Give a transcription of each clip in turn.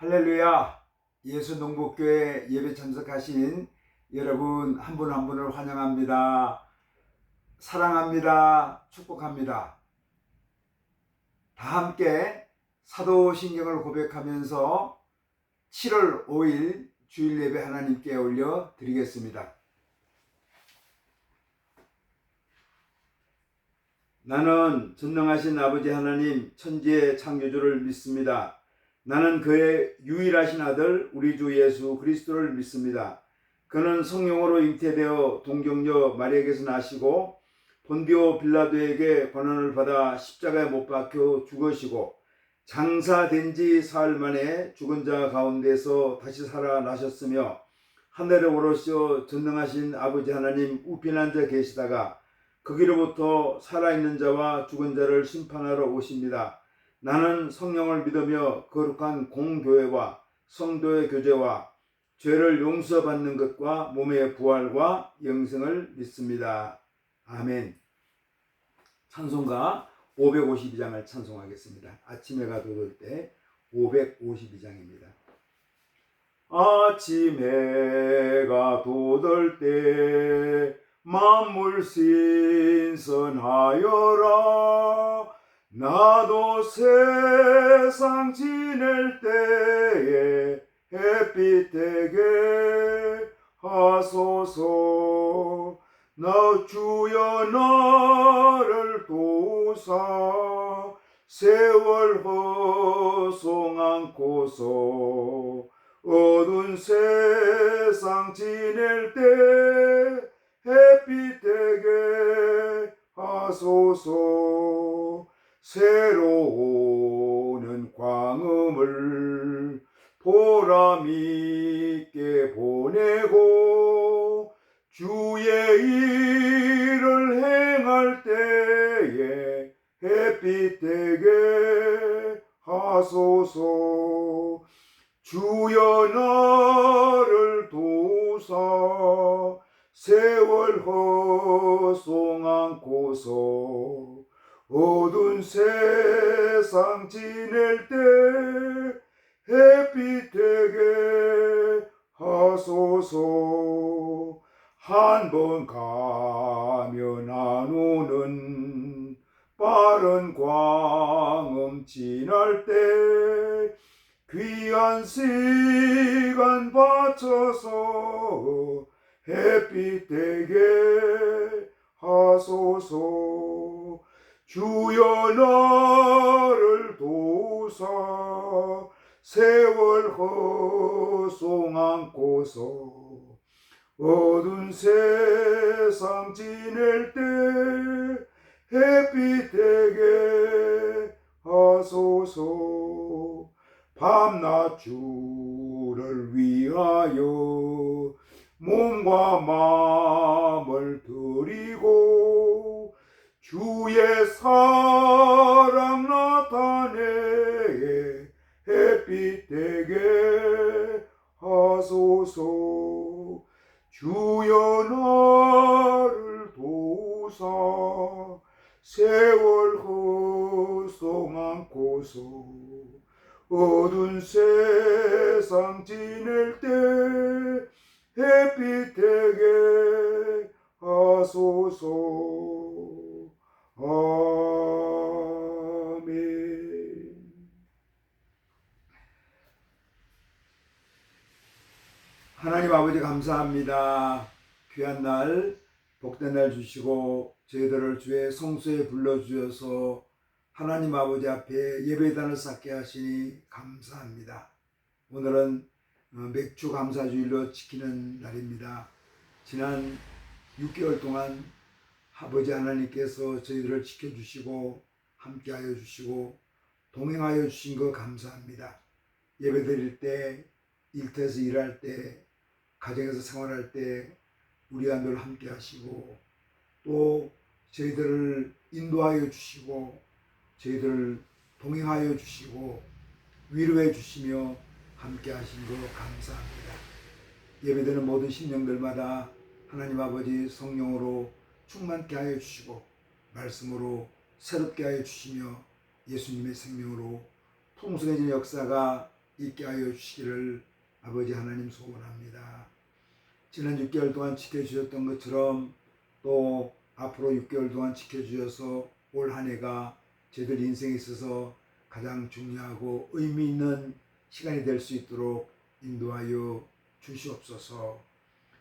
할렐루야! 예수농복교회 예배 참석하신 여러분 한 분 한 분을 환영합니다. 사랑합니다. 축복합니다. 다 함께 사도신경을 고백하면서 7월 5일 주일 예배 하나님께 올려 드리겠습니다. 나는 전능하신 아버지 하나님 천지의 창조주를 믿습니다. 나는 그의 유일하신 아들 우리 주 예수 그리스도를 믿습니다. 그는 성령으로 잉태되어 동정녀 마리아에게서 나시고 본디오 빌라도에게 고난을 받아 십자가에 못 박혀 죽으시고 장사된 지 사흘 만에 죽은 자 가운데서 다시 살아나셨으며 하늘에 오르시어 전능하신 아버지 하나님 우편에 앉아 계시다가 거기로부터 살아있는 자와 죽은 자를 심판하러 오십니다. 나는 성령을 믿으며 거룩한 공교회와 성도의 교제와 죄를 용서받는 것과 몸의 부활과 영생을 믿습니다. 아멘. 찬송가 552장을 찬송하겠습니다. 아침 해가 돋을 때 552장입니다. 아침 해가 돋을 때 만물 신선하여라. 나도 세상 지낼 때에 햇빛 되게 하소서. 나 주여 나를 도우사 세월 허송 않고서 어두운 세상 지낼 때 햇빛 되게 하소서. 새로오는 광음을 보람있게 보내고 주의 일을 행할 때에 햇빛 되게 하소서. 주여 나를 도우사 세월 허송 않고서 어두운 세상 지낼 때 햇빛 되게 하소서. 한 번 가면 안 오는 빠른 광음 지날 때 귀한 시간 바쳐서 햇빛 되게 하소서. 주여 나를 도우사 세월 허송 않고서 어두운 세상 지낼 때 햇빛 되게 하소서. 밤낮 주를 위하여 몸과 마음을 드리고 주의 사랑 나타내 햇빛 되게 하소서. 주여 나를 도우사 세월 허송 않고서 어두운 세상 지낼 때 햇빛 되게 하소서. 아멘. 하나님 아버지 감사합니다. 귀한 날, 복된 날 주시고 저희들을 주의 성소에 불러주셔서 하나님 아버지 앞에 예배단을 쌓게 하시니 감사합니다. 오늘은 맥주 감사주일로 지키는 날입니다. 지난 6개월 동안 아버지 하나님께서 저희들을 지켜주시고 함께하여 주시고 동행하여 주신 거 감사합니다. 예배 드릴 때, 일터에서 일할 때, 가정에서 생활할 때 우리와 늘 함께 하시고 또 저희들을 인도하여 주시고 저희들을 동행하여 주시고 위로해 주시며 함께 하신 거 감사합니다. 예배드리는 모든 심령들마다 하나님 아버지 성령으로 충만케 하여 주시고 말씀으로 새롭게 하여 주시며 예수님의 생명으로 풍성해진 역사가 있게 하여 주시기를 아버지 하나님 소원합니다. 지난 6개월 동안 지켜주셨던 것처럼 또 앞으로 6개월 동안 지켜주셔서 올 한 해가 저희들 인생에 있어서 가장 중요하고 의미 있는 시간이 될 수 있도록 인도하여 주시옵소서.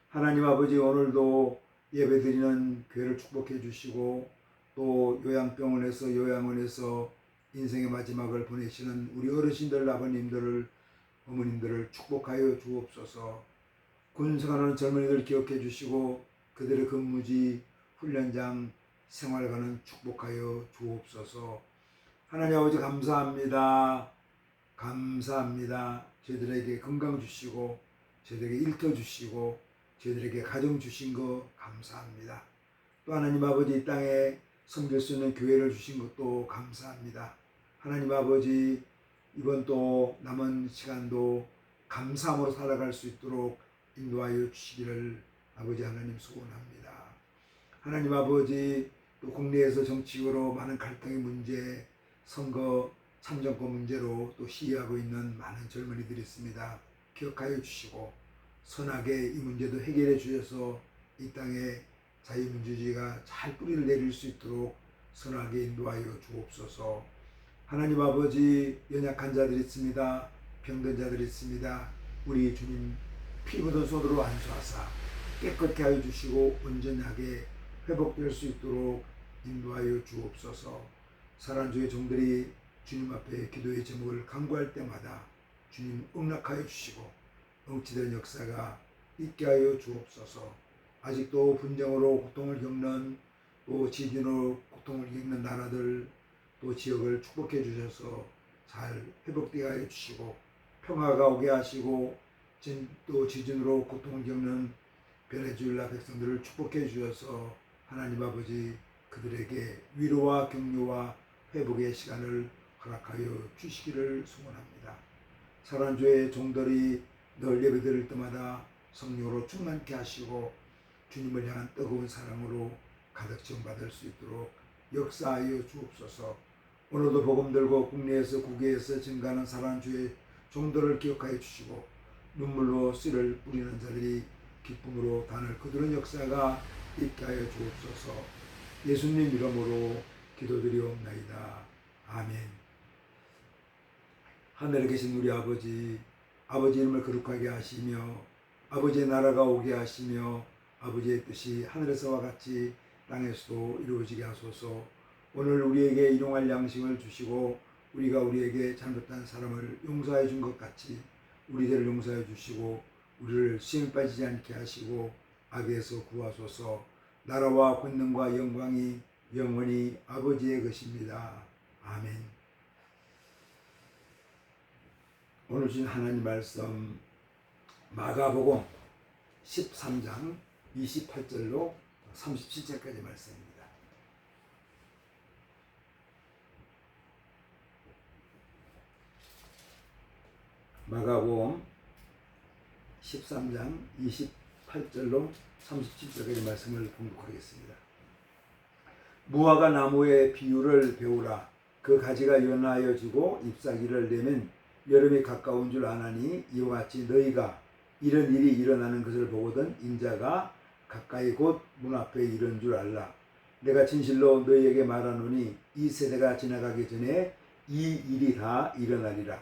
하나님 아버지, 오늘도 예배드리는 교회를 축복해 주시고 또 요양병원에서 요양원에서 인생의 마지막을 보내시는 우리 어르신들, 아버님들을, 어머님들을 축복하여 주옵소서. 군생활하는 젊은이들 기억해 주시고 그들의 근무지, 훈련장, 생활관은 축복하여 주옵소서. 하나님 아버지 감사합니다. 감사합니다. 저희들에게 건강 주시고 저희들에게 일터 주시고 저희들에게 가정 주신 거 감사합니다. 또 하나님 아버지, 이 땅에 섬길 수 있는 교회를 주신 것도 감사합니다. 하나님 아버지, 이번 또 남은 시간도 감사함으로 살아갈 수 있도록 인도하여 주시기를 아버지 하나님 소원합니다. 하나님 아버지, 또 국내에서 정치적으로 많은 갈등의 문제, 선거 참정권 문제로 또 시위하고 있는 많은 젊은이들이 있습니다. 기억하여 주시고 선하게 이 문제도 해결해 주셔서 이 땅에 자유민주주의가 잘 뿌리를 내릴 수 있도록 선하게 인도하여 주옵소서. 하나님 아버지, 연약한 자들이 있습니다. 병든 자들이 있습니다. 우리 주님 피 묻은 손으로 안수하사 깨끗게 하여 주시고 온전하게 회복될 수 있도록 인도하여 주옵소서. 사랑주의 종들이 주님 앞에 기도의 제목을 간구할 때마다 주님 응낙하여 주시고 응치된 역사가 있게 하여 주옵소서. 아직도 분쟁으로 고통을 겪는, 또 지진으로 고통을 겪는 나라들, 또 지역을 축복해 주셔서 잘 회복되게 하여 주시고 평화가 오게 하시고, 또 지진으로 고통을 겪는 베네수엘라 백성들을 축복해 주셔서 하나님 아버지, 그들에게 위로와 격려와 회복의 시간을 허락하여 주시기를 소원합니다. 사랑주의 종들이 늘 예배드릴 때마다 성령으로 충만케 하시고 주님을 향한 뜨거운 사랑으로 가득 채움받을 수 있도록 역사하여 주옵소서. 오늘도 복음 들고 국내에서 국외에서 증가하는 사랑주의 종들을 기억하여 주시고 눈물로 씨를 뿌리는 자들이 기쁨으로 단을 거두는 역사가 있게 하여 주옵소서. 예수님 이름으로 기도드리옵나이다. 아멘. 하늘에 계신 우리 아버지, 아버지 이름을 거룩하게 하시며 아버지의 나라가 오게 하시며 아버지의 뜻이 하늘에서와 같이 땅에서도 이루어지게 하소서. 오늘 우리에게 일용할 양식을 주시고 우리가 우리에게 잘못한 사람을 용서해 준 것 같이 우리 죄를 용서해 주시고 우리를 시험에 빠지지 않게 하시고 악에서 구하소서. 나라와 권능과 영광이 영원히 아버지의 것입니다. 아멘. 오늘 주신 하나님 말씀 마가복음 13장 28절로 37절까지 말씀입니다. 마가복음 13장 28절로 37절까지 말씀을 공독하겠습니다. 무화과 나무의 비유를 배우라. 그 가지가 연하여지고 잎사귀를 내면 여름이 가까운 줄 아나니 이와 같이 너희가 이런 일이 일어나는 것을 보거든 인자가 가까이 곧 문 앞에 이른 줄 알라. 내가 진실로 너희에게 말하노니 이 세대가 지나가기 전에 이 일이 다 일어나리라.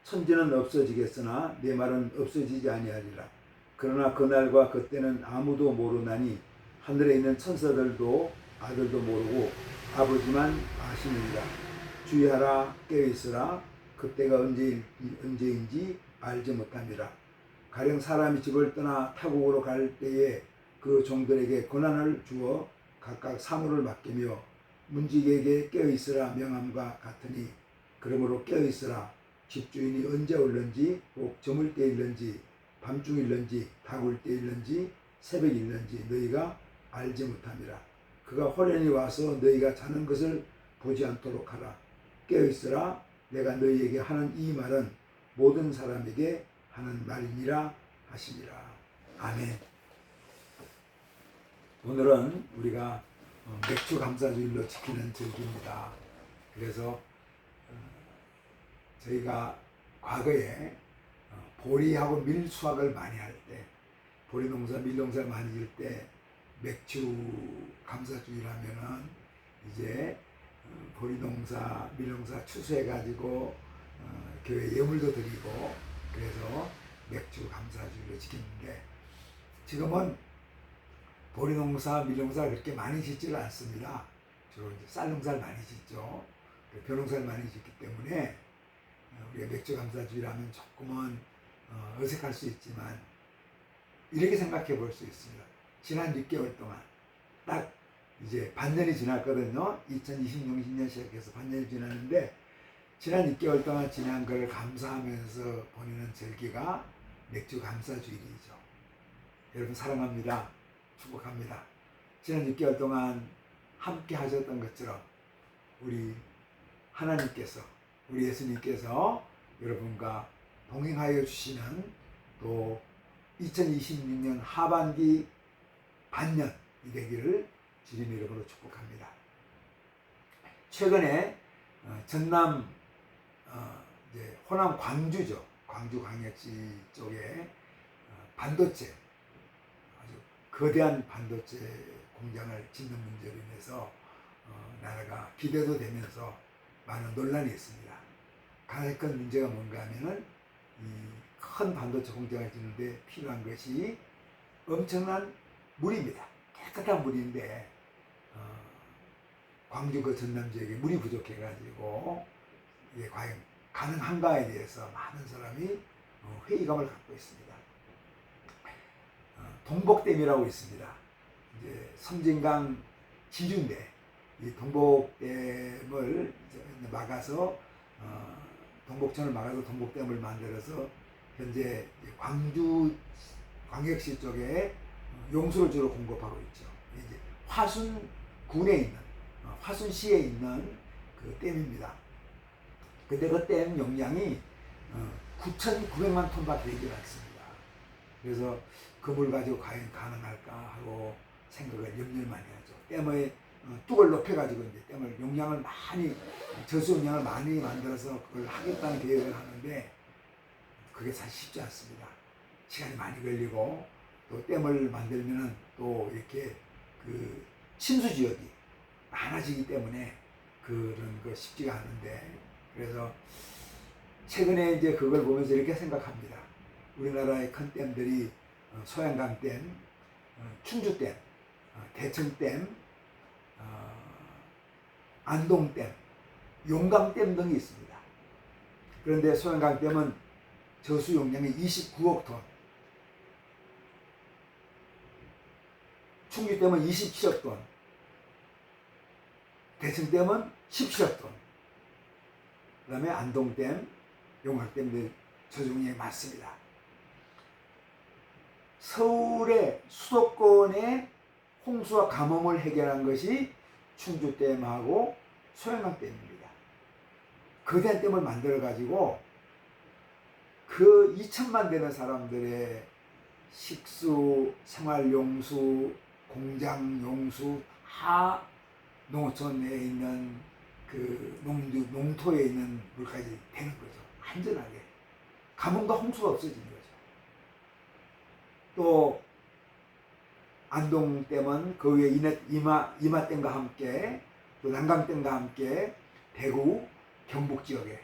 천지는 없어지겠으나 내 말은 없어지지 아니하리라. 그러나 그날과 그때는 아무도 모르나니 하늘에 있는 천사들도 아들도 모르고 아버지만 아시느니라. 주의하라, 깨어있으라. 그때가 언제인지 알지 못함이라. 가령 사람이 집을 떠나 타국으로 갈 때에 그 종들에게 권한을 주어 각각 사물을 맡기며 문지기에게 깨어있으라 명함과 같으니 그러므로 깨어있으라. 집주인이 언제 올는지 꼭 저물 때일는지 밤중일는지 다굴 때일는지 새벽일는지 너희가 알지 못함이라. 그가 호련히 와서 너희가 자는 것을 보지 않도록 하라. 깨어있으라. 내가 너희에게 하는 이 말은 모든 사람에게 하는 말이니라 하시니라. 아멘. 오늘은 우리가 맥주 감사주일로 지키는 절기입니다. 그래서 저희가 과거에 보리하고 밀 수확을 많이 할 때, 보리 농사, 밀 농사를 많이 지을 때 맥주 감사주일하면은 이제 보리 농사, 밀 농사 추수해 가지고 교회 예물도 드리고 그래서 맥주 감사주일을 지키는데, 지금은 보리 농사, 밀 농사 그렇게 많이 짓지를 않습니다. 주로 이제 쌀 농사를 많이 짓죠. 벼 농사를 많이 짓기 때문에 우리가 맥주 감사주일하면 조금은 어색할 수 있지만 이렇게 생각해 볼 수 있습니다. 지난 6개월 동안 딱 이제 반년이 지났거든요. 2026년 시작해서 반년이 지났는데, 지난 6개월 동안 지난 걸 감사하면서 보내는 절기가 맥주 감사주일이죠. 여러분 사랑합니다. 축복합니다. 지난 6개월 동안 함께 하셨던 것처럼 우리 하나님께서, 우리 예수님께서 여러분과 동행하여 주시는 또 2026년 하반기 반년이 되기를 주님의 이름으로 축복합니다. 최근에 전남 이제 호남 광주죠. 광주광역시 쪽에 반도체, 아주 거대한 반도체 공장을 짓는 문제로 인해서 나라가 기대도 되면서 많은 논란이 있습니다. 가장 큰 문제가 뭔가 하면은 이 큰 반도체 공장을 짓는데 필요한 것이 엄청난 물입니다. 깨끗한 물인데 광주 그 전남 지역에 물이 부족해가지고 이게 과연 가능한가에 대해서 많은 사람이 회의감을 갖고 있습니다. 동복댐이라고 있습니다. 이제 섬진강 지류인데 이 동복댐을 막아서 동복천을 막아서 동복댐을 만들어서 현재 광주 광역시 쪽에 용수를 주로 공급하고 있죠. 이제 화순군에 있는 화순시에 있는 그 댐입니다. 근데 그 댐 용량이 9,900만 톤밖에 되지 않습니다. 그래서 그 물 가지고 과연 가능할까 하고 생각을 염려를 많이 하죠. 댐의 뚝을 높여가지고 이제 댐을 용량을 많이, 저수 용량을 많이 만들어서 그걸 하겠다는 계획을 하는데 그게 사실 쉽지 않습니다. 시간이 많이 걸리고 또 댐을 만들면은 또 이렇게 그 침수 지역이 많아지기 때문에 그런 거 쉽지가 않은데, 그래서 최근에 이제 그걸 보면서 이렇게 생각합니다. 우리나라의 큰 댐들이 소양강댐, 충주댐, 대청댐, 안동댐, 용강댐 등이 있습니다. 그런데 소양강댐은 저수 용량이 29억 톤, 충주댐은 27억 톤, 대청댐은 17억 톤, 그 다음에 안동댐, 용강댐 저수 용량이 많습니다. 서울의 수도권의 홍수와 가뭄을 해결한 것이 충주댐하고 소양강댐입니다. 거대한 댐을 만들어 가지고 그 2천만 되는 사람들의 식수, 생활용수, 공장용수 다 농어촌에 있는 그 농토에 있는 물까지 되는 거죠. 안전하게. 가뭄과 홍수가 없어지는 거죠. 또 안동댐은 그 위에 이마댐과 함께 또 난강댐과 함께 대구, 경북 지역에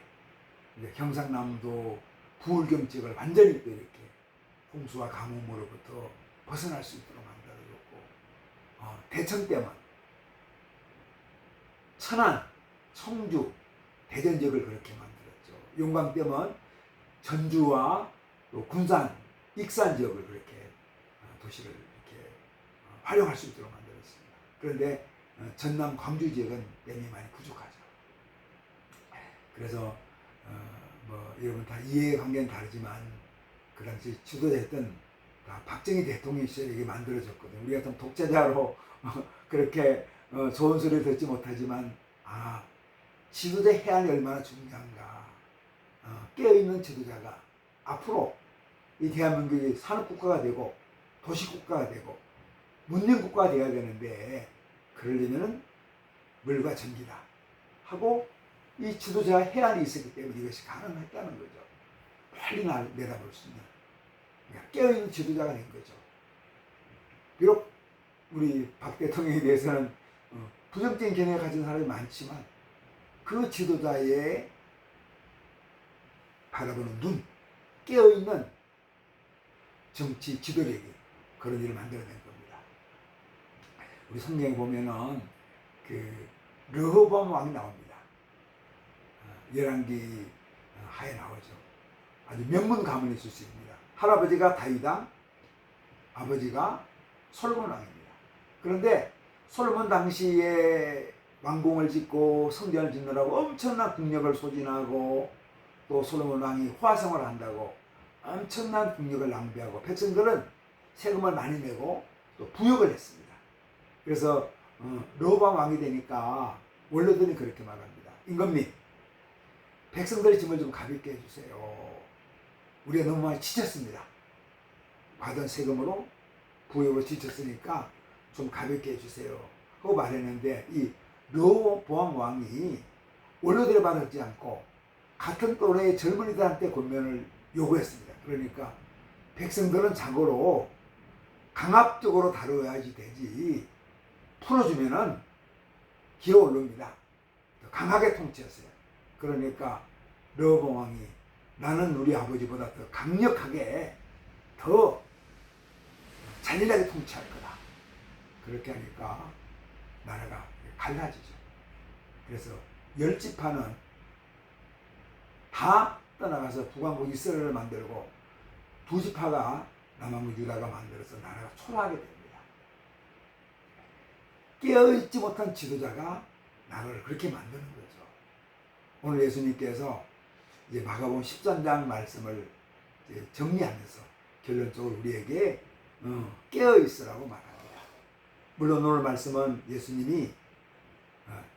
경상남도 부울경 지역을 완전히 또 이렇게 홍수와 가뭄으로부터 벗어날 수 있도록 만들어줬고, 대청댐은 천안, 청주, 대전 지역을 그렇게 만들었죠. 용강댐은 전주와 또 군산, 익산 지역을 그렇게 도시를 이렇게 활용할 수 있도록 만들었습니다. 그런데 전남 광주 지역은 댐이 많이 부족하죠. 그래서 뭐 여러분 다 이해관계는 다르지만 그 당시 지도자였던 박정희 대통령 시절에 이게 만들어졌거든요. 우리 같은 독재자로 그렇게 좋은 소리를 듣지 못하지만 지도자 해안이 얼마나 중요한가. 깨어있는 지도자가 앞으로 이 대한민국이 산업국가가 되고 도시국가가 되고 문명국가가 되어야 되는데, 그러려면 물과 전기다 하고 이 지도자 해안이 있었기 때문에 이것이 가능했다는 거죠. 멀리 내다볼 수 있는 깨어있는 지도자가 된 거죠. 비록 우리 박 대통령에 대해서는 부정적인 견해를 가진 사람이 많지만 그 지도자의 바라보는 눈, 깨어있는 정치 지도력이 그런 일을 만들어낸 겁니다. 우리 성경에 보면은 그 르호보암 왕이 나옵니다. 열왕기 하에 나오죠. 아주 명문 가문의 출신입니다. 할아버지가 다윗왕, 아버지가 솔로몬 왕입니다. 그런데 솔로몬 당시에 왕궁을 짓고 성전을 짓느라고 엄청난 국력을 소진하고 또 솔로몬 왕이 호화생활을 한다고 엄청난 국력을 낭비하고 백성들은 세금을 많이 내고 또 부역을 했습니다. 그래서 르호보암 왕이 되니까 원로들이 그렇게 말합니다. 임금님, 백성들의 짐을 좀 가볍게 해주세요. 우리가 너무 많이 지쳤습니다. 받은 세금으로 부역으로 지쳤으니까 좀 가볍게 해주세요 하고 말했는데 이 르호보암 왕이 원로들의 말을 듣지 않고 같은 또래의 젊은이들한테 권면을 요구했습니다. 그러니까 백성들은 자고로 강압적으로 다뤄야지 되지 풀어주면은 기어오릅니다. 강하게 통치했어요. 그러니까 르호보암 왕이 나는 우리 아버지보다 더 강력하게 더 잔인하게 통치할 거다. 그렇게 하니까 나라가 갈라지죠. 그래서 10지파는 다 떠나가서 북왕국 이스라엘을 만들고 2지파가 남왕국 유다가 만들어서 나라가 초라하게 됩니다. 깨어있지 못한 지도자가 나라를 그렇게 만드는 거죠. 오늘 예수님께서 이제 마가복음 13장 말씀을 이제 정리하면서 결론적으로 우리에게 깨어있으라고 말합니다. 물론 오늘 말씀은 예수님이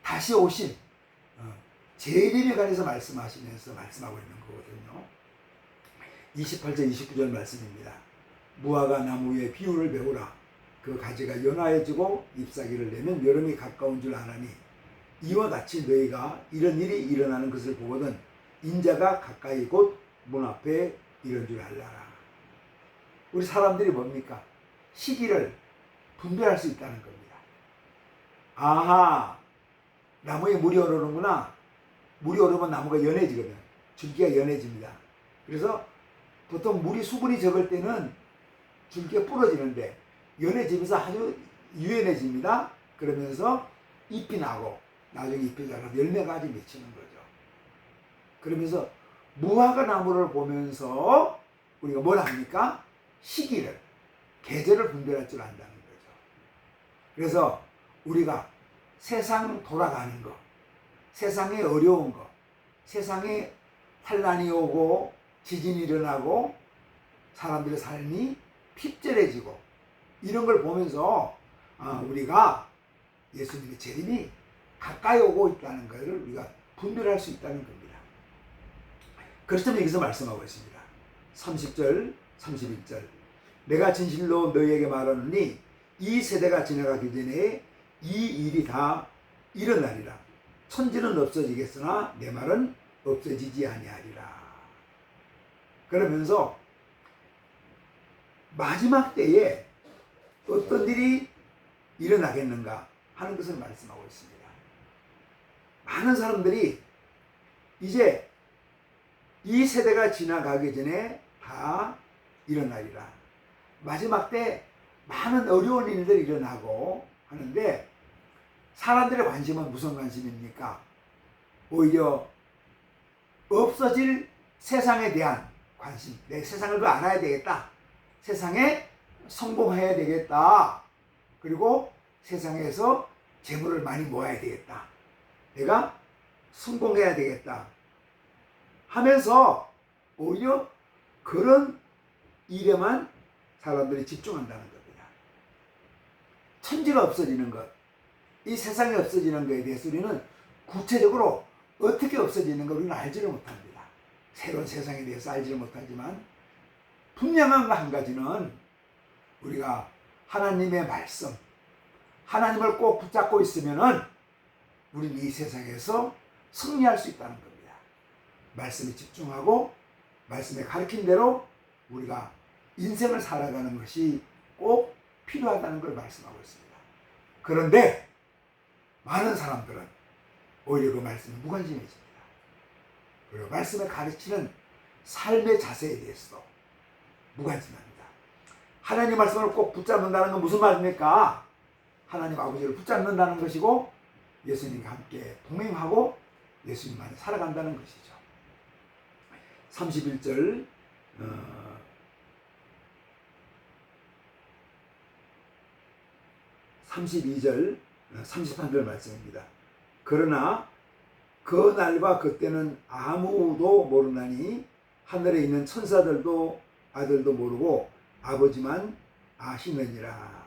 다시 오신 재림에 관해서 말씀하시면서 말씀하고 있는 거거든요. 28절 29절 말씀입니다. 무화과 나무 위에 비유를 배우라. 그 가지가 연화해지고 잎사귀를 내면 여름이 가까운 줄 아나니 이와 같이 너희가 이런 일이 일어나는 것을 보거든 인자가 가까이 곧 문 앞에 이런 줄 알라라. 우리 사람들이 뭡니까? 시기를 분별할 수 있다는 겁니다. 아하, 나무에 물이 오르는구나. 물이 오르면 나무가 연해지거든. 줄기가 연해집니다. 그래서 보통 물이 수분이 적을 때는 줄기가 부러지는데 연해지면서 아주 유연해집니다. 그러면서 잎이 나고 나중에 잎이 자라서 열매가 아주 맺히는 거죠. 그러면서 무화과 나무를 보면서 우리가 뭘 합니까? 시기를, 계절을 분별할 줄 안다는 거죠. 그래서 우리가 세상 돌아가는 거, 세상에 어려운 거, 세상에 환난이 오고 지진이 일어나고 사람들의 삶이 핍절해지고 이런 걸 보면서 우리가 예수님의 재림이 가까이 오고 있다는 것을 우리가 분별할 수 있다는 겁니다. 그래서 여기서 말씀하고 있습니다. 30절, 31절. 내가 진실로 너희에게 말하노니 이 세대가 지나가기 전에 이 일이 다 일어나리라. 천지는 없어지겠으나 내 말은 없어지지 아니하리라. 그러면서 마지막 때에 어떤 일이 일어나겠는가 하는 것을 말씀하고 있습니다. 많은 사람들이 이제 이 세대가 지나가기 전에 다 일어나리라. 마지막 때 많은 어려운 일들이 일어나고 하는데 사람들의 관심은 무슨 관심입니까? 오히려 없어질 세상에 대한 관심. 내 세상을 더 알아야 되겠다. 세상에 성공해야 되겠다. 그리고 세상에서 재물을 많이 모아야 되겠다. 내가 성공해야 되겠다. 하면서 오히려 그런 일에만 사람들이 집중한다는 겁니다. 천지가 없어지는 것, 이 세상이 없어지는 것에 대해서 우리는 구체적으로 어떻게 없어지는 걸 우리는 알지를 못합니다. 새로운 세상에 대해서 알지를 못하지만 분명한 한 가지는 우리가 하나님의 말씀, 하나님을 꼭 붙잡고 있으면은 우리는 이 세상에서 승리할 수 있다는 겁니다. 말씀에 집중하고 말씀에 가르친 대로 우리가 인생을 살아가는 것이 꼭 필요하다는 걸 말씀하고 있습니다. 그런데 많은 사람들은 오히려 그 말씀에 무관심해집니다. 그리고 말씀에 가르치는 삶의 자세에 대해서도 무관심합니다. 하나님 말씀을 꼭 붙잡는다는 건 무슨 말입니까? 하나님 아버지를 붙잡는다는 것이고 예수님과 함께 동행하고 예수님 안에 살아간다는 것이죠. 31절 32절 33절 말씀입니다. 그러나 그 날과 그때는 아무도 모르나니 하늘에 있는 천사들도 아들도 모르고 아버지만 아시느니라.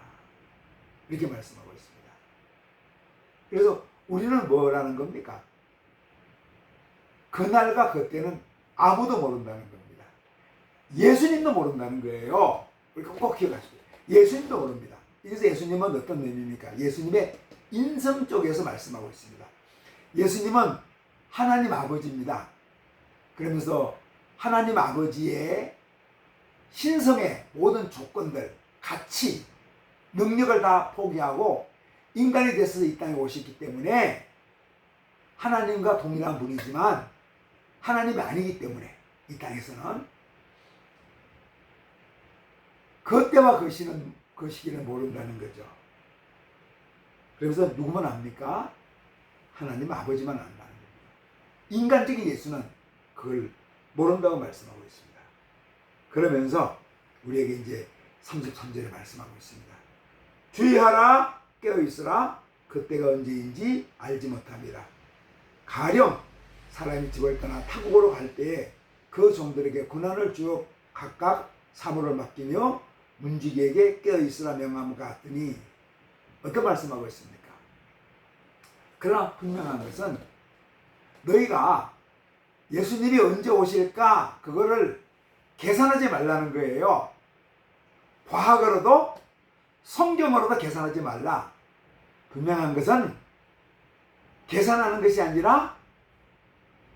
이렇게 말씀하고 있습니다. 그래서 우리는 뭐라는 겁니까? 그날과 그때는 아무도 모른다는 겁니다. 예수님도 모른다는 거예요. 우리가 꼭 기억하시고 예수님도 모릅니다. 그래서 예수님은 어떤 의미입니까? 예수님의 인성 쪽에서 말씀하고 있습니다. 예수님은 하나님 아버지입니다. 그러면서 하나님 아버지의 신성의 모든 조건들, 가치, 능력을 다 포기하고 인간이 돼서 이 땅에 오셨기 때문에 하나님과 동일한 분이지만 하나님이 아니기 때문에 이 땅에서는 그때와 그 시기는 모른다는 거죠. 그래서 누구만 압니까? 하나님 아버지만 안다는 겁니다. 인간적인 예수는 그걸 모른다고 말씀하고 있습니다. 그러면서 우리에게 이제 33절에 말씀하고 있습니다. 주의하라, 깨어있으라, 그때가 언제인지 알지 못합니다. 가령 사람이 집을 떠나 타국으로 갈 때에 그 종들에게 고난을 주어 각각 사물을 맡기며 문지기에게 깨어있으라 명함을 갔더니 어떤 말씀하고 있습니까? 그러나 분명한 것은 너희가 예수님이 언제 오실까 그거를 계산하지 말라는 거예요. 과학으로도 성경으로도 계산하지 말라. 분명한 것은 계산하는 것이 아니라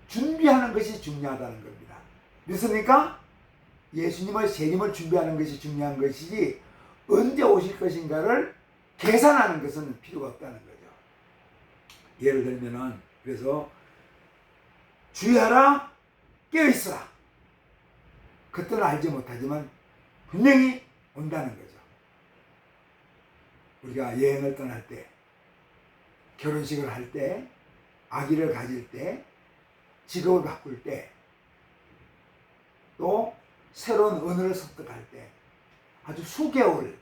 준비하는 것이 중요하다는 겁니다. 믿습니까? 예수님의 재림을 준비하는 것이 중요한 것이지 언제 오실 것인가를 계산하는 것은 필요가 없다는 거죠. 예를 들면은 그래서 주의하라, 깨어있으라. 그때는 알지 못하지만 분명히 온다는 거죠. 우리가 여행을 떠날 때, 결혼식을 할 때, 아기를 가질 때, 직업을 바꿀 때, 또 새로운 언어를 습득할 때 아주 수개월,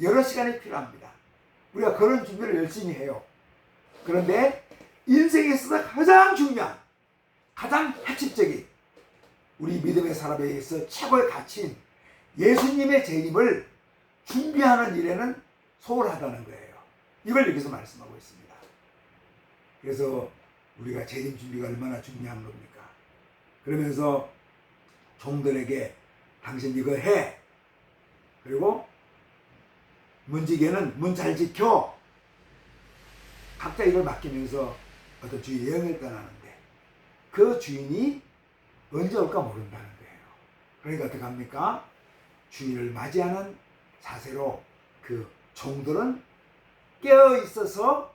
여러 시간이 필요합니다. 우리가 그런 준비를 열심히 해요. 그런데 인생에 있어서 가장 중요한, 가장 핵심적인 우리 믿음의 사람에 있어 최고의 가치인 예수님의 재림을 준비하는 일에는 소홀하다는 거예요. 이걸 여기서 말씀하고 있습니다. 그래서 우리가 재림 준비가 얼마나 중요한 겁니까? 그러면서 종들에게 당신 이거 해. 그리고 문지기에는 문 잘 지켜. 각자 이걸 맡기면서 어떤 주인 여행을 떠나는데 그 주인이 언제 올까 모른다는 거예요. 그러니까 어떻게 합니까? 주인을 맞이하는 자세로 그 종들은 깨어 있어서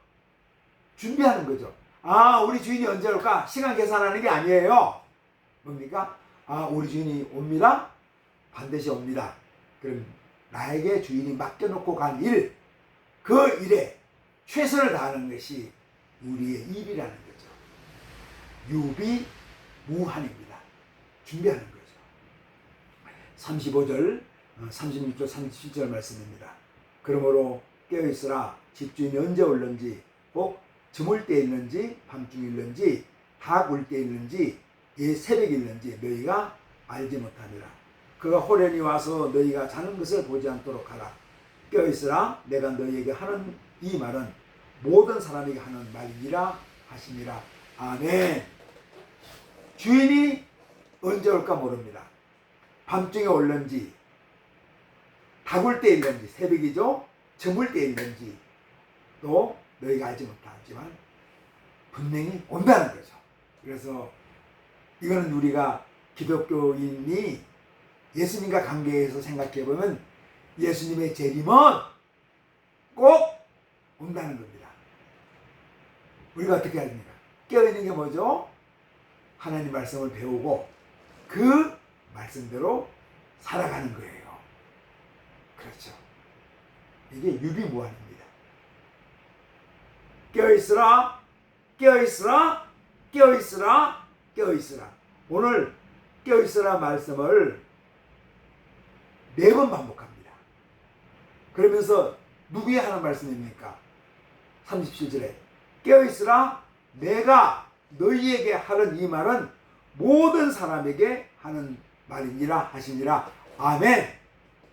준비하는 거죠. 아, 우리 주인이 언제 올까? 시간 계산하는 게 아니에요. 뭡니까? 아, 우리 주인이 옵니다. 반드시 옵니다. 그럼 나에게 주인이 맡겨놓고 간 일, 그 일에 최선을 다하는 것이 우리의 일이라는 거죠. 유비무환입니다. 준비하는 거죠. 35절, 36절, 37절 말씀입니다. 그러므로 깨어있으라. 집주인이 언제 올는지, 꼭 저물 때 있는지, 밤중에 있는지, 닭 울 때 있는지, 새벽에 있는지 너희가 알지 못하니라. 그가 호련히 와서 너희가 자는 것을 보지 않도록 하라. 깨어있으라. 내가 너희에게 하는 이 말은 모든 사람에게 하는 말이니라 하시니라. 아멘. 주인이 언제 올까 모릅니다. 밤중에 올는지, 닭울 때 있는지, 새벽이죠. 저물 때 있는지 또 너희가 알지 못하지만 분명히 온다는 거죠. 그래서 이거는 우리가 기독교인이 예수님과 관계에서 생각해 보면 예수님의 재림은 꼭 온다는 겁니다. 우리가 어떻게 해야 됩니까? 깨어있는 게 뭐죠? 하나님 말씀을 배우고 그 말씀대로 살아가는 거예요. 그렇죠. 이게 유비무환입니다. 깨어있으라, 깨어있으라, 깨어있으라, 깨어있으라. 오늘 깨어있으라 말씀을 4번 반복합니다. 그러면서 누구에 하는 말씀입니까? 37절에 깨어있으라, 내가 너희에게 하는 이 말은 모든 사람에게 하는 말이니라 하시니라. 아멘.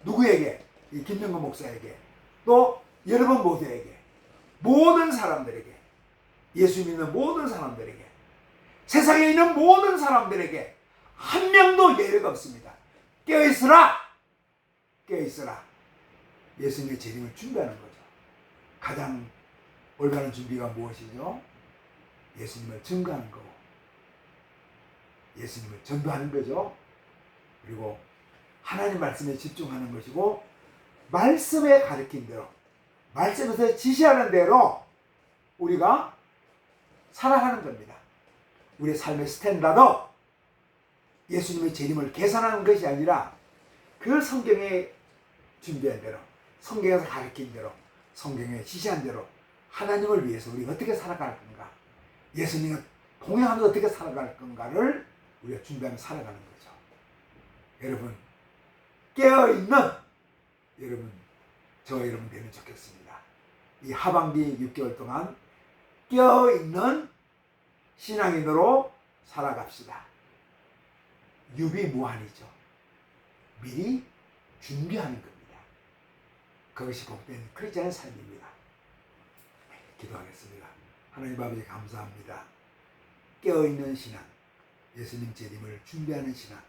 누구에게? 이 김영건 목사에게, 또 여러분 모두에게, 모든 사람들에게, 예수 믿는 모든 사람들에게, 세상에 있는 모든 사람들에게 한 명도 예외가 없습니다. 깨어있으라, 깨어있으라. 예수님의 재림을 준비하는 거죠. 가장 올바른 준비가 무엇이죠? 예수님을 증거하는 거고, 예수님을 전도하는 거죠. 그리고 하나님 말씀에 집중하는 것이고, 말씀에 가르친 대로, 말씀에서 지시하는 대로 우리가 살아가는 겁니다. 우리의 삶의 스탠다드, 예수님의 재림을 계산하는 것이 아니라 그 성경에 준비한 대로, 성경에서 가르친 대로, 성경에 지시한 대로 하나님을 위해서 우리가 어떻게 살아갈 건가, 예수님과 동행하면서 어떻게 살아갈 건가를 우리가 준비하며 살아가는 거죠. 여러분, 깨어있는 여러분, 저와 여러분 되면 좋겠습니다. 이 하반기 6개월 동안 깨어있는 신앙인으로 살아갑시다. 유비무환이죠. 미리 준비하는 겁니다. 그것이 복된 크리스찬의 삶입니다. 기도하겠습니다. 하나님 아버지 감사합니다. 깨어있는 신앙, 예수님 재림을 준비하는 신앙,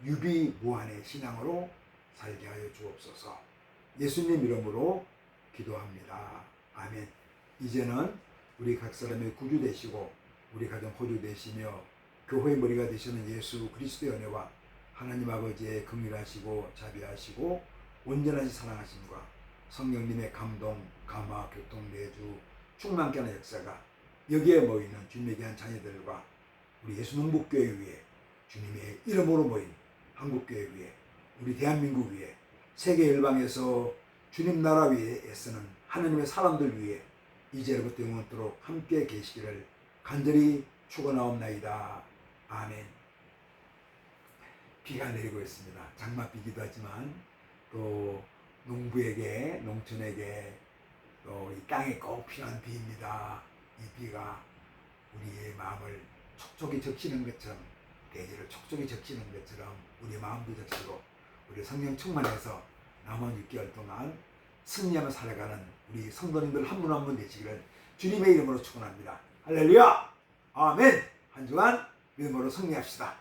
유비무환의 신앙으로 살게 하여 주옵소서. 예수님 이름으로 기도합니다. 아멘. 이제는 우리 각 사람의 구주 되시고 우리 가정 호주 되시며 교회의 머리가 되시는 예수 그리스도의 은혜와 하나님 아버지의 긍휼하시고 자비하시고 온전하신 사랑하심과 성령님의 감동, 감화, 교통, 내주, 충만케 하는 역사가 여기에 모이는 주님의 귀한 자녀들과 우리 예수 농복교회 위에 주님의 이름으로 모인 한국교회 위에 우리 대한민국 위에 세계 열방에서 주님 나라 위에 애쓰는 하나님의 사람들 위에 이제로부터 영원토록 함께 계시기를 간절히 축원하옵나이다. 아멘. 비가 내리고 있습니다. 장맛비기도 하지만 또 농부에게, 농촌에게 또 이 땅에 꼭 필요한 비입니다. 이 비가 우리의 마음을 촉촉이 적시는 것처럼, 대지를 촉촉이 적시는 것처럼 우리 마음도 적시고 우리 성령 충만해서 남은 6개월 동안 승리하며 살아가는 우리 성도님들 한 분 한 분 되시기를 주님의 이름으로 축원합니다. 할렐루야! 아멘! 한 주간 믿음으로 승리합시다.